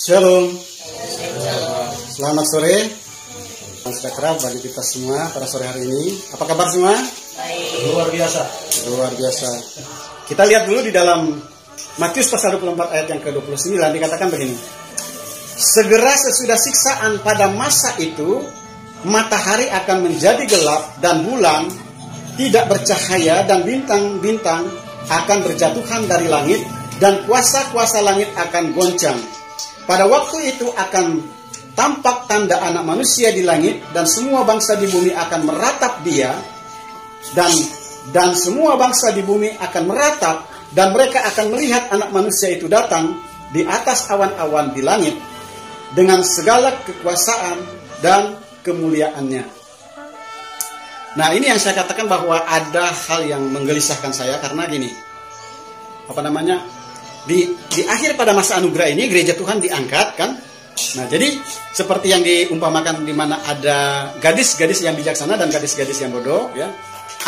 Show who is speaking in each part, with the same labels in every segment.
Speaker 1: Shalom. Selamat sore. Sudah kerap bagi kita semua pada sore hari ini. Apa kabar semua?
Speaker 2: Baik. Luar biasa.
Speaker 1: Luar biasa. Kita lihat dulu di dalam Matius pasal 24 ayat yang ke-29 dikatakan begini. Segera sesudah siksaan pada masa itu, matahari akan menjadi gelap dan bulan tidak bercahaya dan bintang-bintang akan berjatuhan dari langit dan kuasa-kuasa langit akan goncang. Pada waktu itu akan tampak tanda anak manusia di langit dan semua bangsa di bumi akan meratap dia dan semua bangsa di bumi akan meratap dan mereka akan melihat anak manusia itu datang di atas awan-awan di langit dengan segala kekuasaan dan kemuliaannya. Nah, ini yang saya katakan bahwa ada hal yang menggelisahkan saya karena gini. Di akhir pada masa anugerah ini gereja Tuhan diangkat kan. Nah, jadi seperti yang diumpamakan di mana ada gadis-gadis yang bijaksana dan gadis-gadis yang bodoh ya.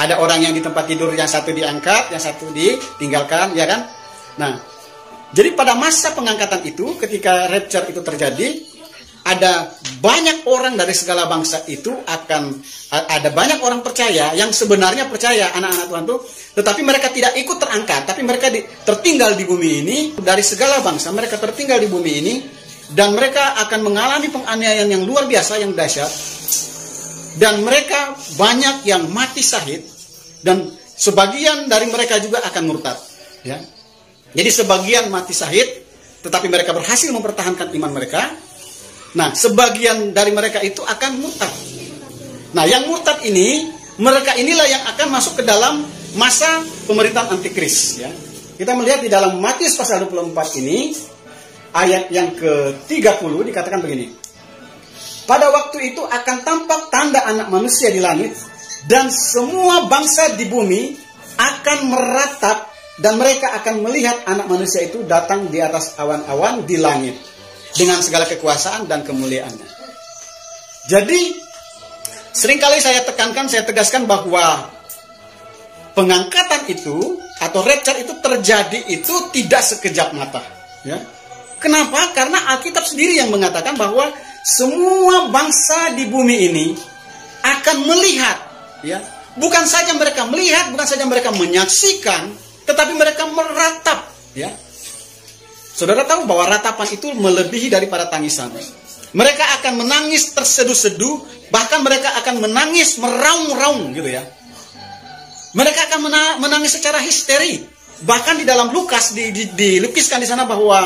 Speaker 1: Ada orang yang di tempat tidur, yang satu diangkat, yang satu ditinggalkan ya kan. Nah, jadi pada masa pengangkatan itu ketika rapture itu terjadi, ada banyak orang dari segala bangsa itu ada banyak orang percaya yang sebenarnya percaya anak-anak Tuhan itu, tetapi mereka tidak ikut terangkat, tapi mereka tertinggal di bumi ini. Dari segala bangsa mereka tertinggal di bumi ini dan mereka akan mengalami penganiayaan yang luar biasa, yang dahsyat, dan mereka banyak yang mati syahid dan sebagian dari mereka juga akan murtad ya. Jadi sebagian mati syahid tetapi mereka berhasil mempertahankan iman mereka. Nah, sebagian dari mereka itu akan murtad. Nah, yang murtad ini, mereka inilah yang akan masuk ke dalam masa pemerintahan antikris ya. Kita melihat di dalam Matius pasal 24 ini, ayat yang ke-30 dikatakan begini. Pada waktu itu akan tampak tanda anak manusia di langit, dan semua bangsa di bumi akan meratap, dan mereka akan melihat anak manusia itu datang di atas awan-awan di langit dengan segala kekuasaan dan kemuliaannya. Jadi seringkali saya tegaskan bahwa pengangkatan itu atau rapture itu terjadi itu tidak sekejap mata ya. Kenapa? Karena Alkitab sendiri yang mengatakan bahwa semua bangsa di bumi ini akan melihat ya. Bukan saja mereka melihat, bukan saja mereka menyaksikan, tetapi mereka meratap ya. Saudara tahu bahwa ratapan itu melebihi daripada tangisan. Mereka akan menangis terseduh-seduh, bahkan mereka akan menangis meraung-raung gitu ya. Mereka akan menangis secara histeri. Bahkan di dalam Lukas dilukiskan di sana bahwa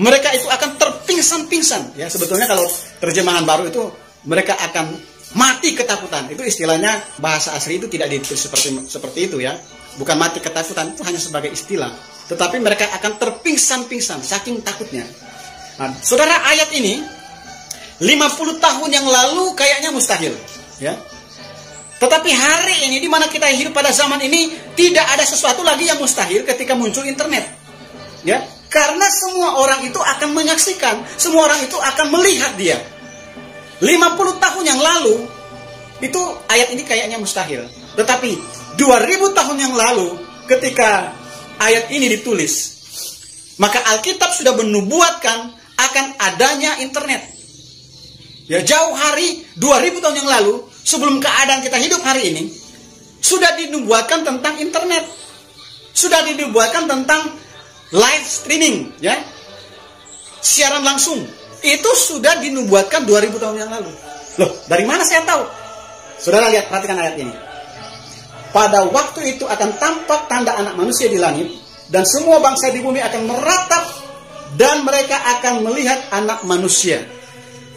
Speaker 1: mereka itu akan terpingsan-pingsan ya. Sebetulnya kalau terjemahan baru itu mereka akan mati ketakutan. Itu istilahnya, bahasa asli itu tidak ditulis seperti itu ya. Bukan mati ketakutan, itu hanya sebagai istilah. Tetapi mereka akan terpingsan-pingsan saking takutnya. Nah, saudara, ayat ini 50 tahun yang lalu kayaknya mustahil ya. Tetapi hari ini di mana kita hidup pada zaman ini, tidak ada sesuatu lagi yang mustahil ketika muncul internet ya. Karena semua orang itu akan menyaksikan, semua orang itu akan melihat dia. 50 tahun yang lalu itu ayat ini kayaknya mustahil. Tetapi 2000 tahun yang lalu ketika ayat ini ditulis, maka Alkitab sudah menubuatkan akan adanya internet. Ya, jauh hari 2000 tahun yang lalu, sebelum keadaan kita hidup hari ini, sudah dinubuatkan tentang internet. Sudah dinubuatkan tentang live streaming, ya. Siaran langsung. Itu sudah dinubuatkan 2000 tahun yang lalu. Loh, dari mana saya tahu? Saudara lihat, perhatikan ayat ini. Pada waktu itu akan tampak tanda anak manusia di langit, dan semua bangsa di bumi akan meratap, dan mereka akan melihat anak manusia.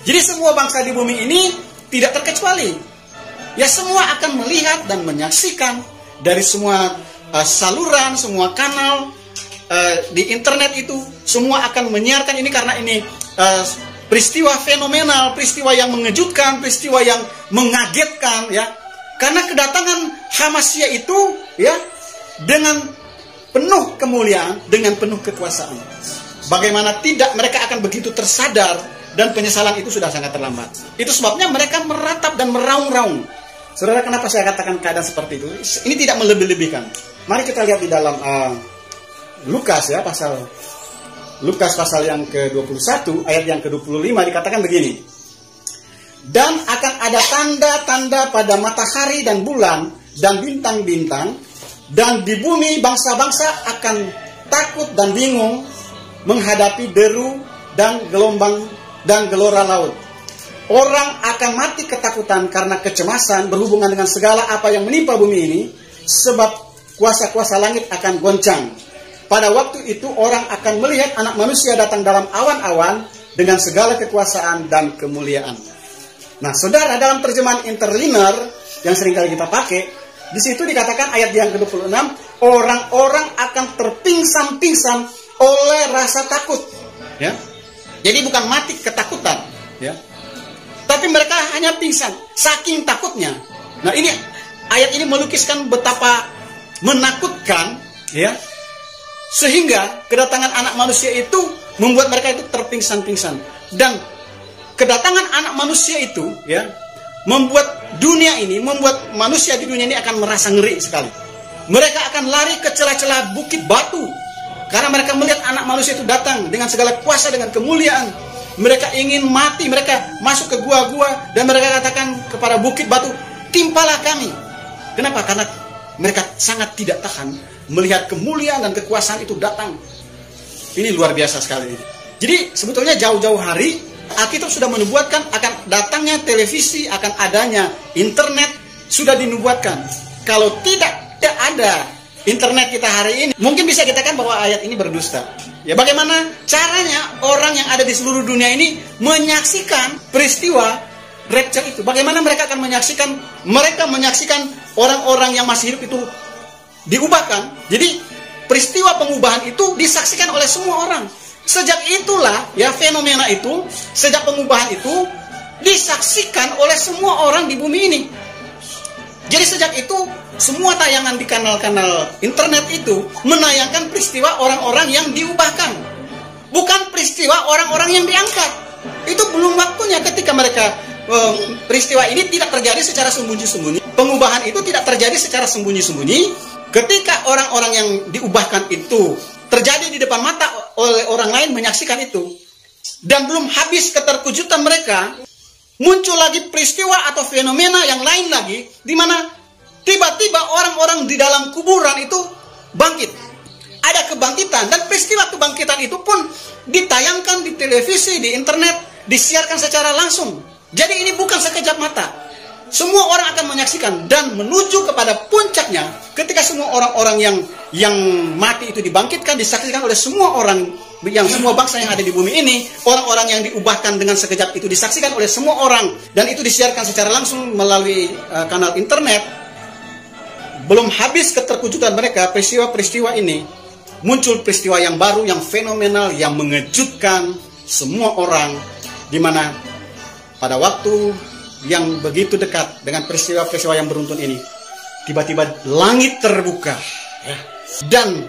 Speaker 1: Jadi semua bangsa di bumi ini tidak terkecuali. Ya, semua akan melihat dan menyaksikan dari semua saluran, semua kanal di internet itu, semua akan menyiarkan ini karena ini peristiwa fenomenal, peristiwa yang mengejutkan, peristiwa yang mengagetkan ya. Karena kedatangan Hamasya itu ya dengan penuh kemuliaan, dengan penuh kekuasaan. Bagaimana tidak mereka akan begitu tersadar dan penyesalan itu sudah sangat terlambat. Itu sebabnya mereka meratap dan meraung-raung. Saudara, kenapa saya katakan keadaan seperti itu? Ini tidak melebih-lebihkan. Mari kita lihat di dalam Lukas ya, pasal Lukas pasal yang ke-21 ayat yang ke-25 dikatakan begini. Dan akan ada tanda-tanda pada matahari dan bulan dan bintang-bintang, dan di bumi bangsa-bangsa akan takut dan bingung menghadapi deru dan gelombang dan gelora laut. Orang akan mati ketakutan karena kecemasan berhubungan dengan segala apa yang menimpa bumi ini, sebab kuasa-kuasa langit akan goncang. Pada waktu itu orang akan melihat Anak Manusia datang dalam awan-awan dengan segala kekuasaan dan kemuliaan. Nah, saudara, dalam terjemahan interlinear yang seringkali kita pakai, di situ dikatakan ayat yang ke-26, orang-orang akan terpingsan-pingsan oleh rasa takut. Ya. Jadi bukan mati ketakutan, ya. Tapi mereka hanya pingsan saking takutnya. Nah, ini ayat ini melukiskan betapa menakutkan, ya. Sehingga kedatangan Anak Manusia itu membuat mereka itu terpingsan-pingsan. Dan kedatangan Anak Manusia itu, ya, membuat dunia ini, membuat manusia di dunia ini akan merasa ngeri sekali. Mereka akan lari ke celah-celah bukit batu karena mereka melihat Anak Manusia itu datang dengan segala kuasa, dengan kemuliaan. Mereka ingin mati, mereka masuk ke gua-gua dan mereka katakan kepada bukit batu, timpalah kami. Kenapa? Karena mereka sangat tidak tahan melihat kemuliaan dan kekuasaan itu datang. Ini luar biasa sekali. Jadi sebetulnya jauh-jauh hari Alkitab sudah menubuatkan akan datangnya televisi, akan adanya internet, sudah dinubuatkan. Kalau tidak ada internet kita hari ini, mungkin bisa dikatakan bahwa ayat ini berdusta. Ya, bagaimana caranya orang yang ada di seluruh dunia ini menyaksikan peristiwa rapture itu? Bagaimana mereka akan menyaksikan? Mereka menyaksikan orang-orang yang masih hidup itu diubahkan. Jadi peristiwa pengubahan itu disaksikan oleh semua orang. Sejak itulah, ya, fenomena itu, sejak pengubahan itu disaksikan oleh semua orang di bumi ini. Jadi sejak itu semua tayangan di kanal-kanal internet itu menayangkan peristiwa orang-orang yang diubahkan, bukan peristiwa orang-orang yang diangkat. Itu belum waktunya. Ketika mereka peristiwa ini tidak terjadi secara sembunyi-sembunyi, pengubahan itu tidak terjadi secara sembunyi-sembunyi. Ketika orang-orang yang diubahkan itu terjadi di depan mata oleh orang lain menyaksikan itu, dan belum habis keterkejutan mereka, muncul lagi peristiwa atau fenomena yang lain lagi, di mana tiba-tiba orang-orang di dalam kuburan itu bangkit. Ada kebangkitan, dan peristiwa kebangkitan itu pun ditayangkan di televisi, di internet, disiarkan secara langsung. Jadi ini bukan sekejap mata. Semua orang akan menyaksikan, dan menuju kepada puncaknya ketika semua orang-orang yang mati itu dibangkitkan, disaksikan oleh semua orang, yang semua bangsa yang ada di bumi ini. Orang-orang yang diubahkan dengan sekejap itu disaksikan oleh semua orang, dan itu disiarkan secara langsung melalui kanal internet. Belum habis keterkejutan mereka, peristiwa-peristiwa ini, muncul peristiwa yang baru, yang fenomenal, yang mengejutkan semua orang, di mana pada waktu yang begitu dekat dengan peristiwa-peristiwa yang beruntun ini, tiba-tiba langit terbuka, ya, dan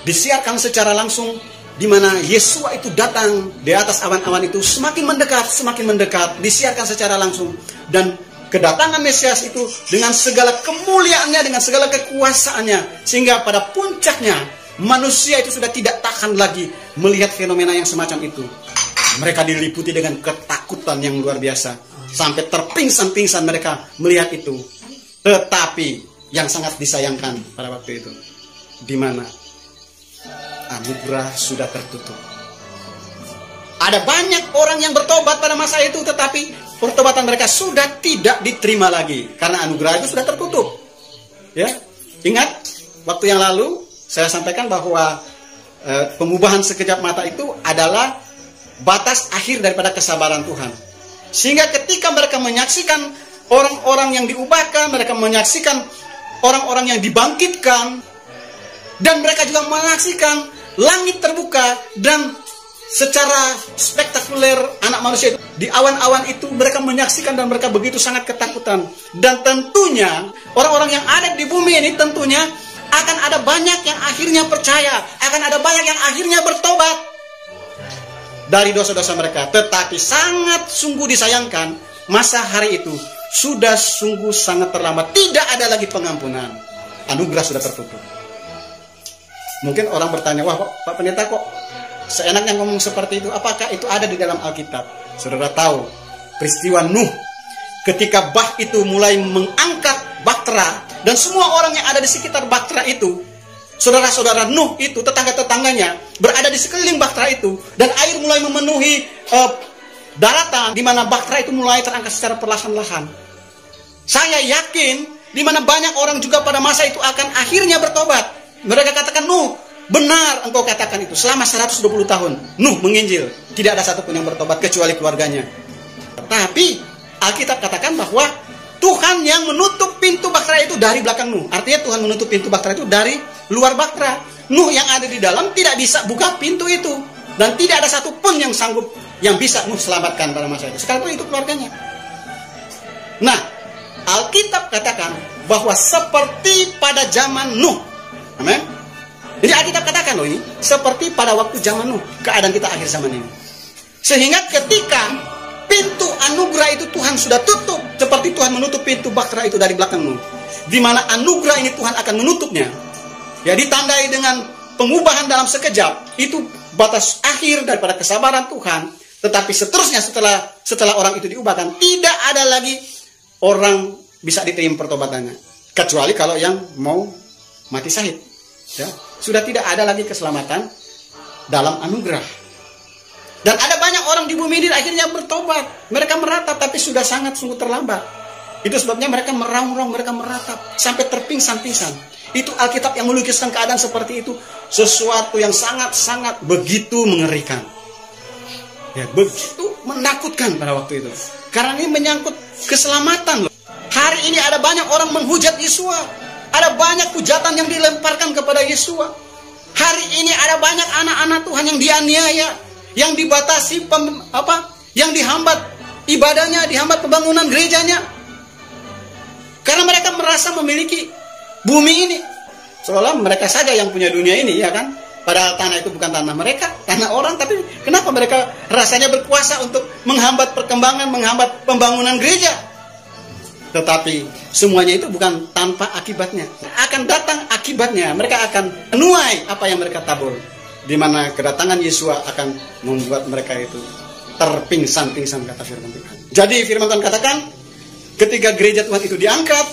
Speaker 1: disiarkan secara langsung, di mana Yesua itu datang di atas awan-awan itu semakin mendekat, disiarkan secara langsung, dan kedatangan Mesias itu dengan segala kemuliaannya, dengan segala kekuasaannya, sehingga pada puncaknya manusia itu sudah tidak tahan lagi melihat fenomena yang semacam itu. Mereka diliputi dengan ketakutan yang luar biasa, sampai terpingsan-pingsan mereka melihat itu. Tetapi yang sangat disayangkan pada waktu itu, di mana anugerah sudah tertutup. Ada banyak orang yang bertobat pada masa itu, tetapi pertobatan mereka sudah tidak diterima lagi karena anugerah itu sudah tertutup. Ya, ingat waktu yang lalu saya sampaikan bahwa pengubahan sekejap mata itu adalah batas akhir daripada kesabaran Tuhan. Sehingga ketika mereka menyaksikan orang-orang yang diubahkan, mereka menyaksikan orang-orang yang dibangkitkan, dan mereka juga menyaksikan langit terbuka, dan secara spektakuler Anak Manusia itu di awan-awan itu mereka menyaksikan, dan mereka begitu sangat ketakutan. Dan tentunya orang-orang yang ada di bumi ini tentunya akan ada banyak yang akhirnya percaya, akan ada banyak yang akhirnya bertobat dari dosa-dosa mereka. Tetapi sangat sungguh disayangkan, masa hari itu sudah sungguh sangat terlambat. Tidak ada lagi pengampunan. Anugerah sudah tertutup. Mungkin orang bertanya, wah Pak Pendeta, kok seenaknya ngomong seperti itu. Apakah itu ada di dalam Alkitab? Saudara tahu peristiwa Nuh ketika bah itu mulai mengangkat bahtera, dan semua orang yang ada di sekitar bahtera itu, saudara-saudara Nuh itu, tetangga-tetangganya berada di sekeliling bahtera itu, dan air mulai memenuhi daratan di mana bahtera itu mulai terangkat secara perlahan-lahan. Saya yakin di mana banyak orang juga pada masa itu akan akhirnya bertobat. Mereka katakan, Nuh, benar engkau katakan itu. Selama 120 tahun Nuh menginjil, tidak ada satupun yang bertobat kecuali keluarganya. Tapi Alkitab katakan bahwa Tuhan yang menutup pintu bahtera itu dari belakang Nuh. Artinya Tuhan menutup pintu bahtera itu dari luar bahtera. Nuh yang ada di dalam tidak bisa buka pintu itu, dan tidak ada satupun yang sanggup, yang bisa Nuh selamatkan pada masa itu. Sekalipun itu keluarganya. Nah, Alkitab katakan bahwa seperti pada zaman Nuh. Amin. Jadi Alkitab katakan loh ini, seperti pada waktu zaman Nuh, keadaan kita akhir zaman ini. Sehingga ketika pintu anugerah itu Tuhan sudah tutup, seperti Tuhan menutup pintu bahtera itu dari belakang Nuh, di mana anugerah ini Tuhan akan menutupnya. Ya, ditandai dengan pengubahan dalam sekejap. Itu batas akhir daripada kesabaran Tuhan. Tetapi seterusnya setelah orang itu diubahkan, tidak ada lagi orang bisa diterima pertobatannya, kecuali kalau yang mau mati syahid. Ya, sudah tidak ada lagi keselamatan dalam anugerah. Dan ada banyak orang di bumi ini akhirnya bertobat. Mereka meratap, tapi sudah sangat sungguh terlambat. Itu sebabnya mereka meraung-raung, mereka meratap sampai terpingsan-pingsan. Itu Alkitab yang melukiskan keadaan seperti itu. Sesuatu yang sangat-sangat begitu mengerikan. Ya, begitu menakutkan pada waktu itu. Karena ini menyangkut keselamatan loh. Hari ini ada banyak orang menghujat Yesua. Ada banyak hujatan yang dilemparkan kepada Yesua. Hari ini ada banyak anak-anak Tuhan yang dianiaya, yang dibatasi yang dihambat ibadahnya, dihambat pembangunan gerejanya, karena mereka merasa memiliki bumi ini, seolah mereka saja yang punya dunia ini, ya kan? Padahal tanah itu bukan tanah mereka, tanah orang. Tapi kenapa mereka rasanya berkuasa untuk menghambat perkembangan, menghambat pembangunan gereja? Tetapi semuanya itu bukan tanpa akibatnya. Akan datang akibatnya. Mereka akan menuai apa yang mereka tabur, di mana kedatangan Yesua akan membuat mereka itu terpingsan-pingsan, kata firman Tuhan. Jadi firman Tuhan katakan, ketika gereja Tuhan itu diangkat,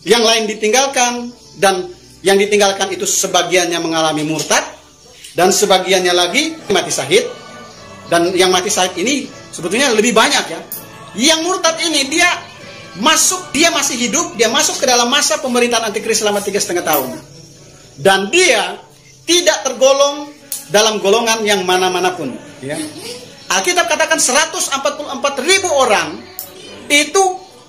Speaker 1: yang lain ditinggalkan, dan yang ditinggalkan itu sebagiannya mengalami murtad, dan sebagiannya lagi mati syahid. Dan yang mati syahid ini sebetulnya lebih banyak ya. Yang murtad ini dia masih hidup, dia masuk ke dalam masa pemerintahan antikris selama 3,5 tahun. Dan dia tidak tergolong dalam golongan yang mana-manapun, ya. Alkitab katakan 144.000 orang itu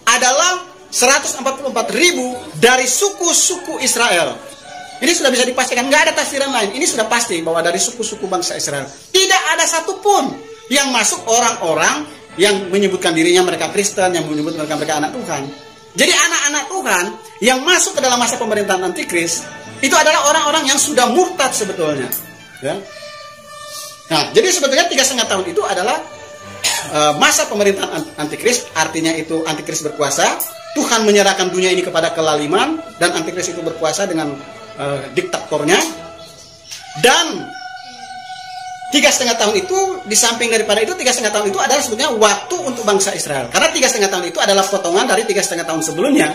Speaker 1: adalah 144.000 dari suku-suku Israel. Ini sudah bisa dipastikan, nggak ada tafsiran lain. Ini sudah pasti bahwa dari suku-suku bangsa Israel. Tidak ada satupun yang masuk orang-orang yang menyebutkan dirinya mereka Kristen, yang menyebut mereka anak Tuhan. Jadi anak-anak Tuhan yang masuk ke dalam masa pemerintahan antikris itu adalah orang-orang yang sudah murtad sebetulnya, ya. Nah, jadi sebetulnya 3,5 tahun itu adalah masa pemerintahan antikris. Artinya itu antikris berkuasa. Tuhan menyerahkan dunia ini kepada kelaliman, dan antikris itu berkuasa dengan diktatornya. Dan 3,5 tahun itu, di samping daripada itu, 3,5 tahun itu adalah sebetulnya waktu untuk bangsa Israel. Karena 3,5 tahun itu adalah potongan dari 3,5 tahun sebelumnya,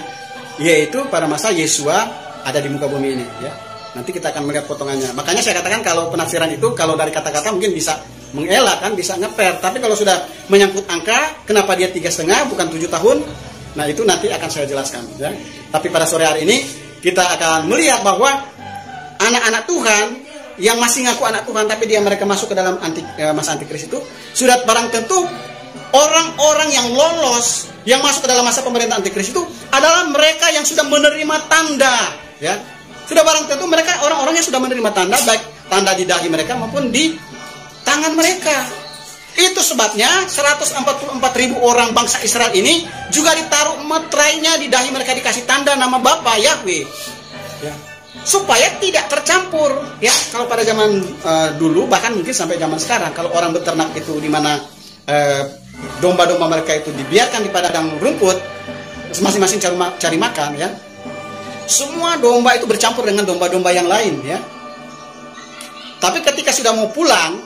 Speaker 1: yaitu pada masa Yesua ada di muka bumi ini, ya. Nanti kita akan melihat potongannya. Makanya saya katakan kalau penafsiran itu, kalau dari kata-kata mungkin bisa mengelak, kan, bisa ngeper. Tapi kalau sudah menyangkut angka, kenapa dia 3,5 bukan 7 tahun? Nah, itu nanti akan saya jelaskan, ya. Tapi pada sore hari ini kita akan melihat bahwa anak-anak Tuhan yang masih ngaku anak Tuhan, tapi mereka masuk ke dalam masa antikris itu, sudah barang tentu orang-orang yang lolos, yang masuk ke dalam masa pemerintahan antikris itu adalah mereka yang sudah menerima tanda, ya. Sudah barang tentu mereka orang-orang yang sudah menerima tanda, baik tanda di dahi mereka maupun di tangan mereka. Itu sebabnya 144.000 orang bangsa Israel ini juga ditaruh meterainya di dahi mereka, dikasih tanda nama Bapa Yahweh, ya, supaya tidak tercampur, ya. Kalau pada zaman dulu, bahkan mungkin sampai zaman sekarang, kalau orang beternak itu di mana domba-domba mereka itu dibiarkan di padang rumput, masing-masing cari makan, ya. Semua domba itu bercampur dengan domba-domba yang lain, ya. Tapi ketika sudah mau pulang,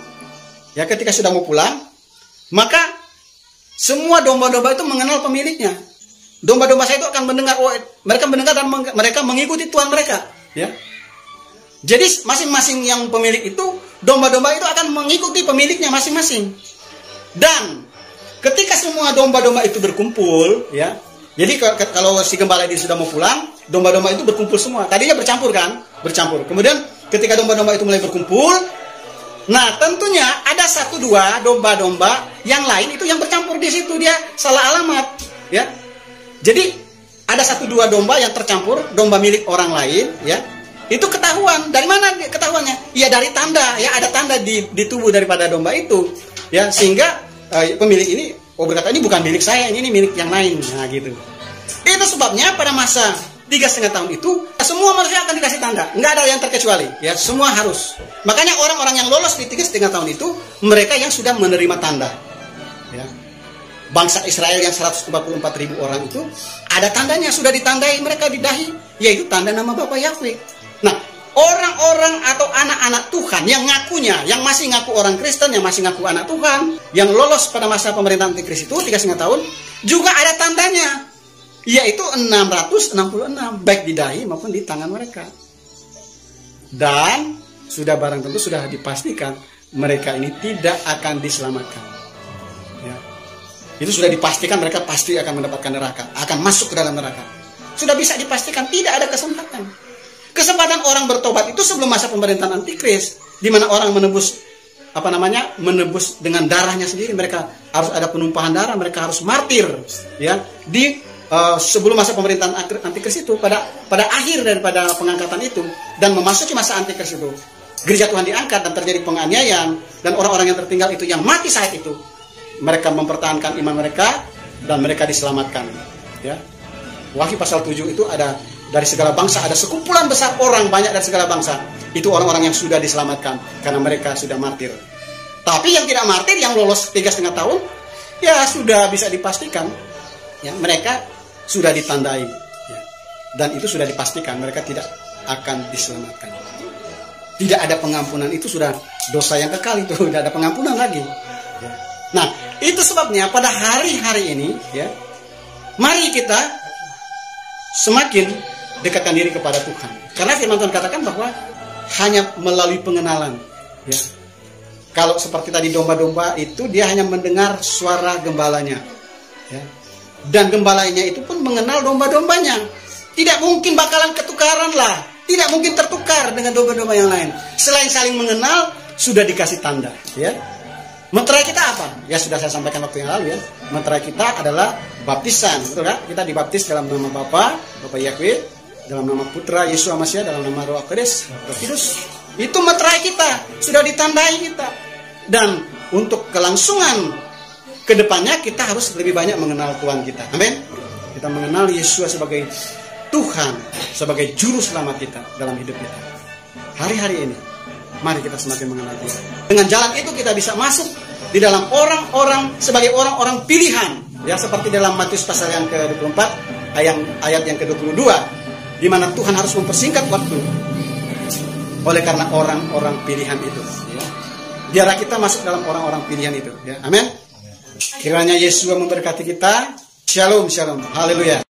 Speaker 1: ya ketika sudah mau pulang, maka semua domba-domba itu mengenal pemiliknya. Domba-domba saya itu akan mendengar, oh, mereka mendengar dan mereka mengikuti tuan mereka, ya. Jadi masing-masing yang pemilik itu, domba-domba itu akan mengikuti pemiliknya masing-masing. Dan ketika semua domba-domba itu berkumpul, ya. Jadi kalau si gembala ini sudah mau pulang, domba-domba itu berkumpul semua. Tadinya bercampur kan? Bercampur. Kemudian ketika domba-domba itu mulai berkumpul, nah tentunya ada 1-2 domba-domba yang lain itu yang bercampur di situ, dia salah alamat, ya. Jadi ada 1-2 domba yang tercampur, domba milik orang lain, ya. Itu ketahuan. Dari mana ketahuannya? Ya dari tanda, ya ada tanda di tubuh daripada domba itu, ya, sehingga pemilik ini, oh, berkata ini bukan milik saya, ini milik yang lain. Nah gitu. Itu sebabnya pada masa 3,5 tahun itu semua manusia akan dikasih tanda, nggak ada yang terkecuali, ya, semua harus. Makanya orang-orang yang lolos di 3,5 tahun itu mereka yang sudah menerima tanda, ya. Bangsa Israel yang 144.000 orang itu ada tandanya, sudah ditandai mereka di dahi, yaitu tanda nama Bapa Yahweh. Nah, orang-orang atau anak-anak Tuhan yang ngakunya, yang masih ngaku orang Kristen, yang masih ngaku anak Tuhan, yang lolos pada masa pemerintahan Antikris itu 3,5 tahun, juga ada tandanya, yaitu 666, baik di dahi maupun di tangan mereka. Dan sudah barang tentu sudah dipastikan mereka ini tidak akan diselamatkan, ya. Itu sudah dipastikan mereka pasti akan mendapatkan neraka, akan masuk ke dalam neraka. Sudah bisa dipastikan, tidak ada kesempatan. Kesempatan orang bertobat itu sebelum masa pemerintahan Antikris, di mana orang menebus menebus dengan darahnya sendiri. Mereka harus ada penumpahan darah, mereka harus martir, ya. Sebelum masa pemerintahan Antikris itu, pada akhir daripada pengangkatan itu dan memasuki masa Antikris itu, gereja Tuhan diangkat dan terjadi penganiayaan, dan orang-orang yang tertinggal itu yang mati saat itu, mereka mempertahankan iman mereka dan mereka diselamatkan, ya. Wahyu pasal 7 itu ada dari segala bangsa, ada sekumpulan besar orang banyak dari segala bangsa. Itu orang-orang yang sudah diselamatkan karena mereka sudah martir. Tapi yang tidak martir, yang lolos 3,5 tahun, ya sudah bisa dipastikan, ya, mereka sudah ditandai, ya. Dan itu sudah dipastikan mereka tidak akan diselamatkan. Tidak ada pengampunan, itu sudah dosa yang kekal, itu tidak ada pengampunan lagi, ya. Nah, itu sebabnya pada hari-hari ini, ya, mari kita semakin dekatkan diri kepada Tuhan. Karena firman Tuhan katakan bahwa hanya melalui pengenalan, ya. Kalau seperti tadi domba-domba itu dia hanya mendengar suara gembalanya, ya. Dan gembalanya itu pun mengenal domba-dombanya. Tidak mungkin bakalan ketukaran lah, tidak mungkin tertukar dengan domba-domba yang lain. Selain saling mengenal, sudah dikasih tanda, ya. Meterai kita apa? Ya sudah saya sampaikan waktu yang lalu, ya. Meterai kita adalah baptisan, betul kan? Kita dibaptis dalam nama Bapa Yahweh, dalam nama Putra Yesus Masiah, dalam nama Roh Kudus. Itu meterai kita, sudah ditandai kita. Dan untuk kelangsungan kedepannya kita harus lebih banyak mengenal Tuhan kita. Amin. Kita mengenal Yesus sebagai Tuhan, sebagai juru selamat kita dalam hidup kita. Hari-hari ini, mari kita semakin mengenal Dia. Dengan jalan itu kita bisa masuk di dalam orang-orang sebagai orang-orang pilihan, ya, seperti dalam Matius pasal yang ke-24 ayat yang ke-22, di mana Tuhan harus mempersingkat waktu oleh karena orang-orang pilihan itu, ya. Biarlah kita masuk dalam orang-orang pilihan itu, ya. Amin. Kiranya Yesus memberkati kita. Shalom, shalom. Haleluya.